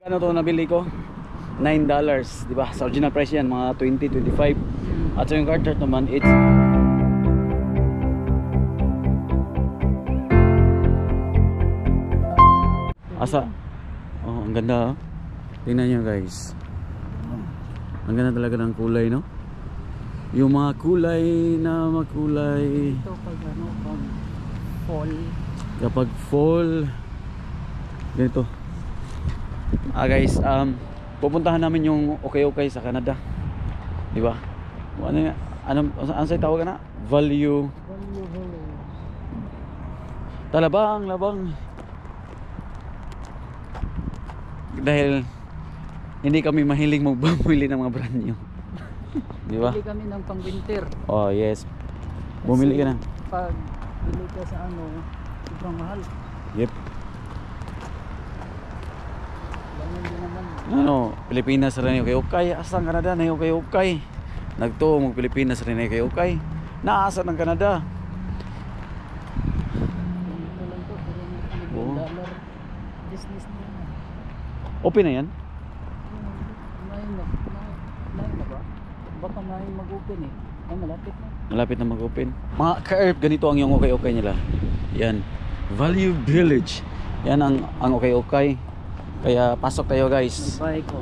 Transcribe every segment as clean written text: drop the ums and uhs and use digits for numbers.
Ano to nabili ko? $9, di ba? Sa original price yan, mga 20, 25. At sa yung card chart naman, it's asa? Oh, ang ganda. Oh. Tingnan nyo guys. Ang ganda talaga ng kulay, no? Yung mga kulay na makulay. Ito pag ano, pag fall. Kapag fall, ganito. Guys, pupuntahan namin yung okay sa Canada. Di ba? Ano sa'yo tawag na? Value. Talabang, labang. Dahil hindi kami mahilig magbumili ng mga brand new. Di ba? Bili kami ng pang winter. Oh, yes. Bumili ka na. Pag bili ka sa ano, sobrang mahal. Yep. Ganun din naman. Ano, Pilipinas rin yung okay. Asang Canada na yung okay. Nagtuo mong Pilipinas rin yung okay. Naasa ng Canada. Ito lang to, pero Oo. $1 business na yan. Open na yan? May na ba? Baka may mag-open eh. Ay, malapit na. Malapit na mag-open. Mga ka-herb, ganito ang yung okay nila. Yan. Value Village. Yan ang okay. Kaya pasok tayo guys. May bike ko.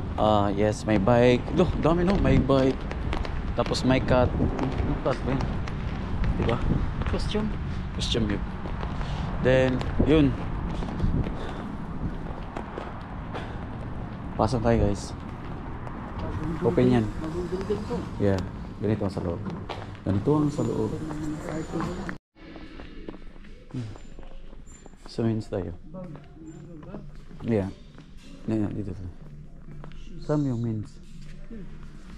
Yes, may bike. Loh, dami no, may bike. Tapos may cut. Ano cut ba yan? Diba? Costume. Costume yun. Then, yun. Pasok tayo guys. Open yan. Mag-building to. Yeah, ganito ang sa loob. Ganito ang sa loob. Sa men's tayo. Yeah. Dito. Saan yung men's?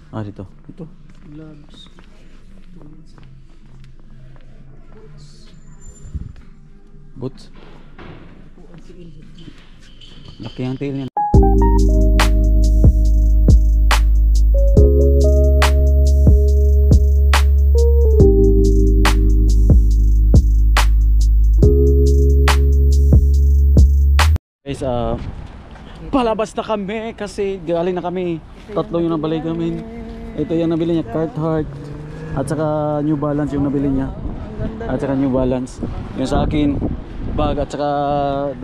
Dito. Ito. Gloves. Boots. Laki ang tail niya. Guys, palabas na kami kasi galing na kami. Tatlo yung nabalik namin. Ito yung nabili niya, Carhartt. At saka New Balance yung nabili niya. At saka New Balance. Yung sa akin, bag at saka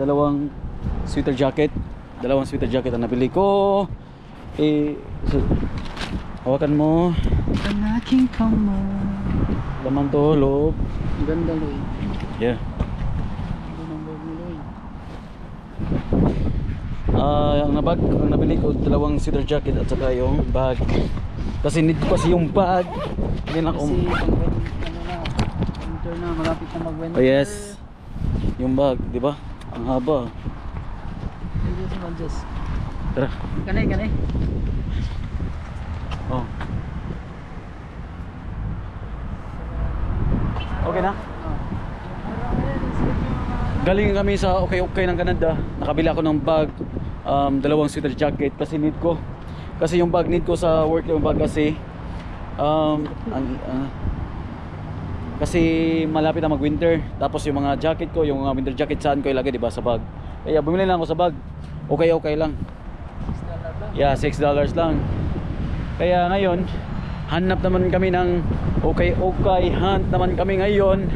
dalawang sweater jacket. Dalawang sweater jacket ang nabili ko. Hawakan mo. Ang aking kamay. Laman to, loob. Ang ganda Loy. Yeah. Ang bag mo Loy. Ang nabili ko dalawang sweater jacket at saka yung bag. Kasi need ko kasi yung bag. Hindi na ako. Kasi pag winter na, malapit na mag-winter. Oh yes. Yung bag, di ba? Ang haba. Just. Tara. Kanay. Oh. Okay na? Galing kami sa okay ng Canada. Nakabili ako ng bag, dalawang sweater jacket kasi need ko. Kasi yung bag need ko sa work, yung bag kasi kasi malapit na mag-winter. Tapos yung mga jacket ko, yung mga winter jacket saan ko ilagay, di ba, sa bag. Kaya bumili lang ako sa bag. Okay lang. Yeah, $6 lang. Kaya ngayon, hanap naman kami ng okay. Hunt naman kami ngayon.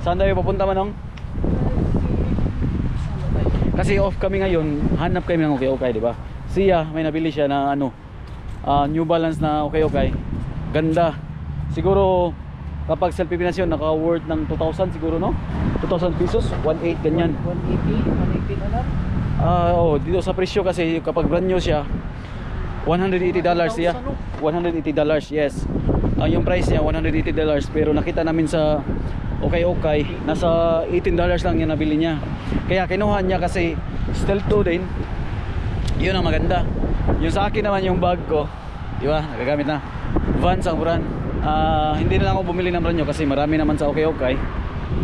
Saan tayo papunta manong? Kasi off kami ngayon, hanap kami ng okay, di ba? Siya, may nabili siya na New Balance na okay. Ganda. Siguro kapag self-Pipinas yun, naka-worth ng 2,000 siguro, no? 2,000 pesos, 1.8 ganyan. 180 na lang. Dito sa presyo kasi kapag brand new siya, $180 siya. $180, yes. Yung price niya $180, pero nakita namin sa okay, nasa $18 lang yung nabili niya. Kaya kinuha niya kasi still to din. Yun ang maganda. Yung sa akin naman yung bag ko, di ba? Nagagamit na. Vans ang brand. Hindi na lang ako bumili ng brand new kasi marami naman sa okay.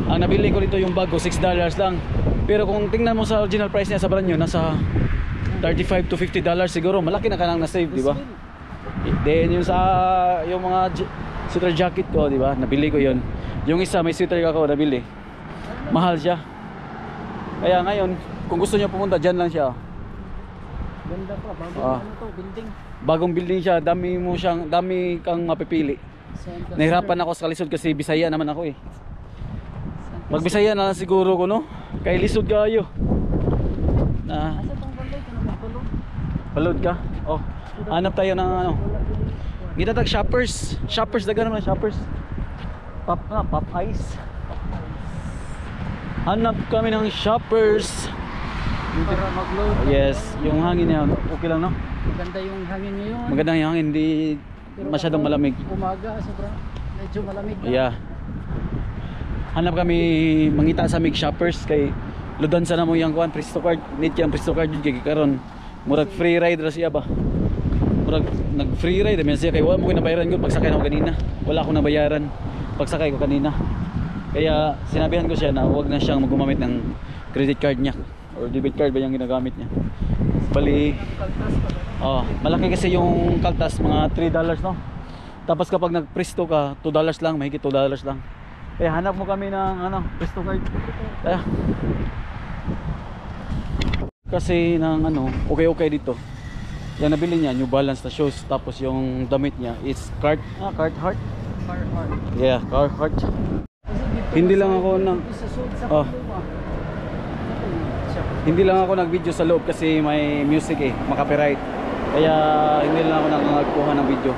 Ang nabili ko dito yung bag ko $6 lang. Pero kung tingnan mo sa original price niya sa brand new, nasa $35 to $50 siguro. Malaki na ka nang na-save, di ba? Then yung mga sweater jacket ko, di ba? Nabili ko yun. Yung isa may sweater ako nabili. Mahal siya. Kaya ngayon, kung gusto niyo pumunta, dyan lang siya. Ganda pa, bago Ah. ano to, building. Bagong building siya, dami kang mapipili. Nahirapan ako sa lisod kasi Bisaya naman ako eh. Magbisaya na lang siguro ko no. Kay lisod kayo. Na Asa tong balay ka na magpulong? balod ka. Oh, hanap tayo ng ano. Gitatag shoppers. Shoppers dagan naman shoppers. Pop ice. Hanap kami ng shoppers. Para mag-load. Yes, yung hangin niya okay lang no. Maganda yung hangin ngayon. Magandang yung hangin, hindi Pero masyadong kapag malamig. Umaga, sobrang medyo malamig na. Yeah. Hanap kami mangita sa mig shoppers kay ludan sa namo yang kuan presto card. Need yang presto card jud kay karon. Murag free ride ra siya ba. Murag nag free ride man siya kay wala mo ko nabayaran gud pagsakay nako kanina. Wala akong nabayaran pagsakay ko kanina. Kaya sinabihan ko siya na huwag na siyang gumamit ng credit card niya or debit card ba yung ginagamit niya. Bali malaki kasi yung kaltas mga $3 no. Tapos kapag nagpresto ka $2 lang, mahigit $2 lang. Kaya hanap mo kami ng ano, presto card. Kaya kasi ng ano, okay dito. Yan nabili niya New Balance na shoes, tapos yung damit niya is Carhartt. Yeah, Carhartt. Hindi lang ako hindi lang ako nag-video sa loob kasi may music eh, makapiright. Kaya hindi lang ako nakakakuha ng video.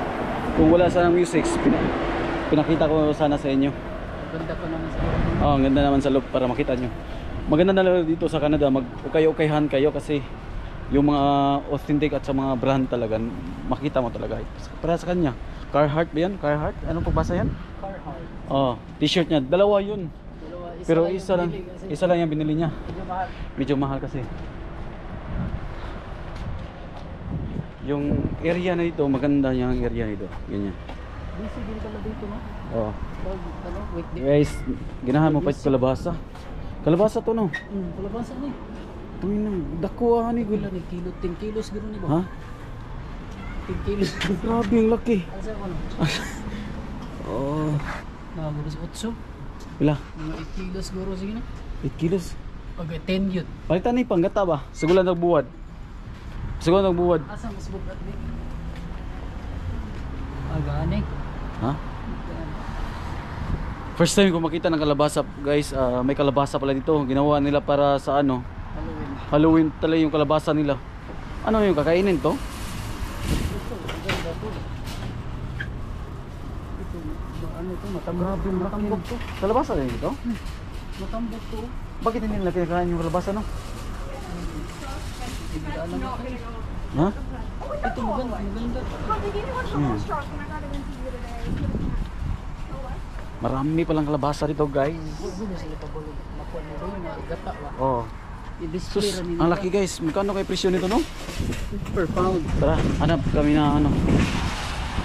Kung wala sanang music, pinakita ko sana sa inyo. Ganda pa naman sa loob. Ang ganda naman sa loob para makita nyo. Maganda na lang dito sa Canada, mag-ukay-ukayhan kayo kasi yung mga authentic at sa mga brand talaga, makita mo talaga. Para sa kanya, Carhartt ba yan? Carhartt? Anong pagbasa yan? Carhartt. T-shirt niya, dalawa yun. Dalawa, Pero yung isa lang binili kasi isa lang yung binili niya. medyo mahal. Medyo mahal kasi. Yung area na dito, maganda yung area nito. Ganyan. Busy din pala dito, no? Oh. Ano, weekday. Guys, ginahan mo pa ito kalabasa. Kalabasa to no. Kalabasa ni. Uy nang dakuha ni Wala gud. ni kilo, 10 kilos guro ni ba? Ha? 10 kilos. Grabe ang laki. Asa ko no? Oh. Nakabulos 8. Pila? Mga 8 kilos guro sige na. 8 kilos. Okay, 10 yun. Palitan ni panggata ba? Segulan nagbuwad. Segulan nagbuwad. Asa mas bugat ni? Agani. Ha? First time ko makita ng kalabasa, guys. May kalabasa pala dito. Ginawa nila para sa ano? Halloween. Halloween talaga yung kalabasa nila. Ano yung kakainin to? Ito, ganda to. Ito, ano to, matambok to. Kalabasa din ito? Matambok to. Bakit hindi nila kinakain yung kalabasa no? Hindi ka alam ito. Ha? Ito maganda. Honey, give me one for more straws when I got it into you today. Marami palang kalabasa dito, guys. Huwag na sila pabulog. Makuha na rin, magata ba? Oh. I-display Sus, rin nila. ang laki guys. Magkano kay presyo nito no? Per pound. Tara, hanap kami na ano.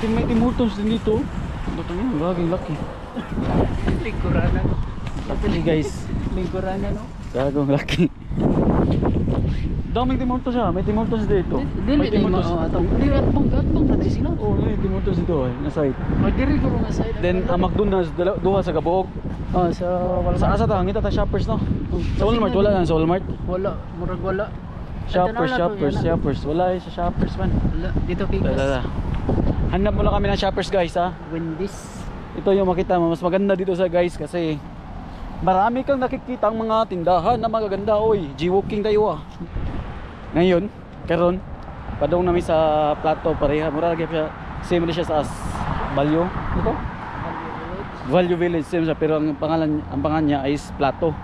May timultons din dito. Ito nga, gaging laki. Lingkurana. Laki guys. Lingkurana, no? Gagong laki. Daming timultos siya. May timultos dito. May timultos. Dili atbang na di sila. Oh, may timultos dito eh. Na side. Diri ko nga side. Then, ang McDonald's, duha sa Gaboog. Oh, sa wala. Sa asa ta, ngita ta shoppers no? Sa Walmart, wala na sa Walmart. Wala, murag wala. Shoppers. Wala eh sa shoppers man. Wala, dito kay Tara. Hanap muna kami ng shoppers guys ha. Wendy's. Ito yung makita mo, mas maganda dito sa guys kasi marami kang nakikita ang mga tindahan na magaganda. Oy, G-walking tayo ah. Ngayon, karon padong namin sa Plato pareha. Mura lagi siya, same na siya sa Value. Ito? Value Village same siya pero ang pangalan niya is Plato.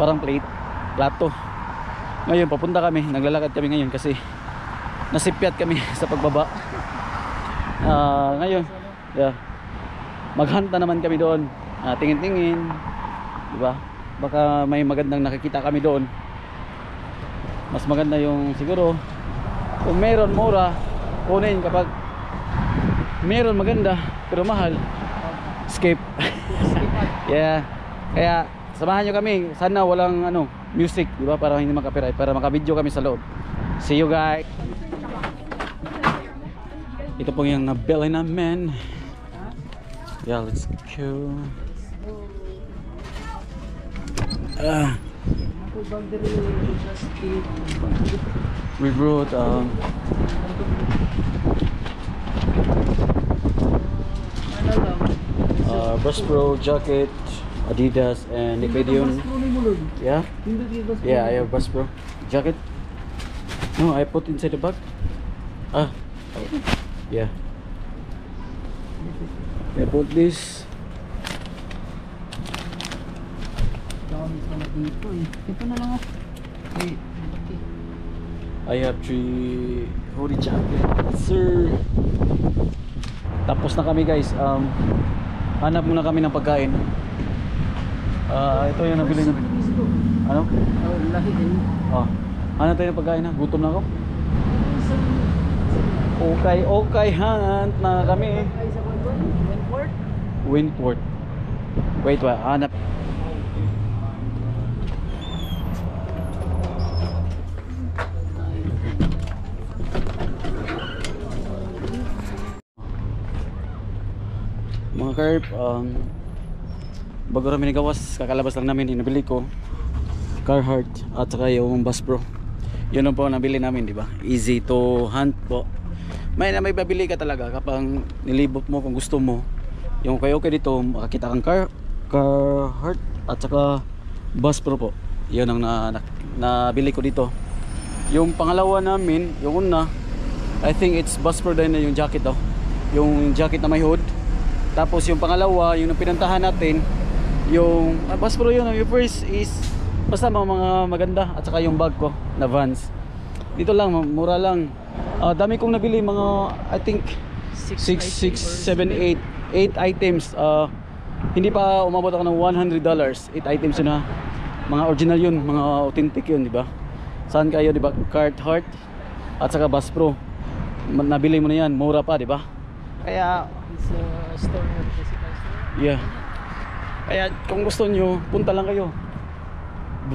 Parang Plato. Ngayon papunta kami, naglalakad kami ngayon kasi nasipyat kami sa pagbaba. Ngayon, yeah. Maghanta naman kami doon. Tingin-tingin, 'di ba? Baka may magandang nakikita kami doon. Mas maganda yung siguro kung meron mura, kunin kapag meron maganda pero mahal, skip. Yeah. Kaya samahan nyo kami. Sana walang ano, music, 'di ba? Para hindi maka-copyright, para maka-video kami sa loob. See you guys. Ito po yung nabili namin. Yeah, let's go. Ako bang diri just We brought Ano lang. Bass Pro jacket, Adidas, and Nickelodeon. Yeah, yeah, I have Bass Pro jacket. No, I put inside the bag. Ah, oh, yeah. I put this. Dami pala dito eh. Ito na lang ah. Wait. Okay. I have 3 hoodie jacket, sir. Tapos na kami guys. Hanap muna kami ng pagkain. Ito yung nabili namin. Ano? Oh, lahi din. Oh, hanap tayo ng pagkain na. Gutom na ako. Okay, hunt na kami. Ay, sa Wentworth? Windport. Wait, hanap. Mga carp, bago namin nagawas, kakalabas lang namin, inabili ko Carhartt at saka yung Bass Pro. Yun lang po ang nabili namin, di ba? Easy to hunt po. May babili ka talaga kapag nilibot mo kung gusto mo. Yung kayo dito, makakita kang Carhartt at saka Bass Pro po. Yun ang nabili ko dito. Yung pangalawa namin, yung una, I think it's Bass Pro din na yung jacket daw. Yung jacket na may hood. Tapos yung pangalawa, yung pinantahan natin, yung Bass Pro yun. Yung first is basta mga maganda at saka yung bag ko na Vans. Dito lang, mura lang. Dami kong nabili, mga I think 6, 7, 8 items. Hindi pa umabot ako ng $100. 8 items yun ha. Mga original yun, mga authentic yun, di ba? Saan kayo, di ba? Carhartt at saka Bass Pro. Nabili mo na yan, mura pa, di ba? Kaya It's a store, physical store. yeah. Kaya kung gusto nyo, punta lang kayo.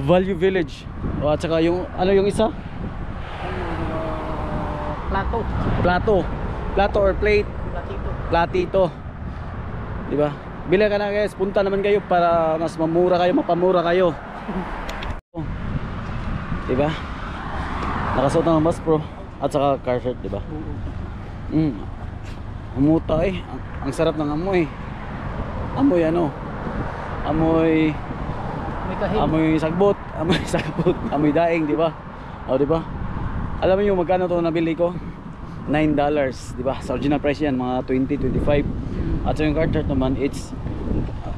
Value Village. At saka yung, ano yung isa? Plato. Plato or plate. Platito. Platito. Diba? Bili ka na guys, punta naman kayo para mas mamura kayo, mapamura kayo. Diba? Nakasuot ng Bass Pro at saka Carhartt, diba? Umuta eh. Ang sarap ng amoy. Amoy ano? Amoy May kahil. amoy sagbot, amoy daing, di ba? O, di ba? Alam niyo magkano 'to nabili ko? $9, di ba? Sa original price 'yan, mga 20, 25. At sa yung Carhartt naman, it's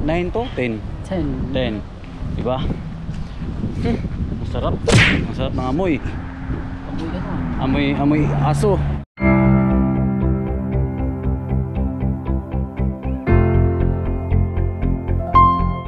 9 to 10. 10, di ba? Ang sarap ng amoy. Amoy ano? Amoy aso.